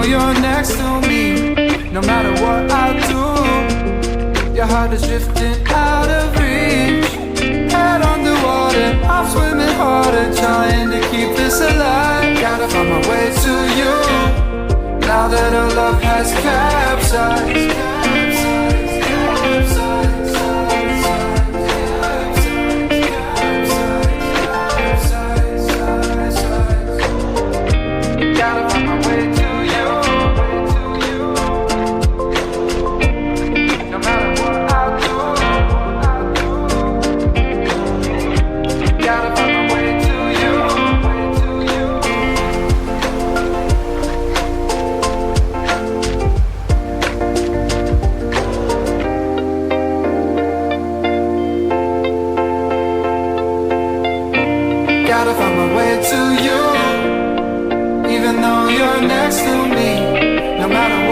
you're next to me. No matter what I do, your heart is drifting out of reach. Head underwater, I'm swimming harder, trying to keep this alive. Gotta find my way to you, now that our love has capsized. Gotta find my way to you. No matter what I do, gotta find my way to you. Gotta find my way to you. Even though you're next to me, no matter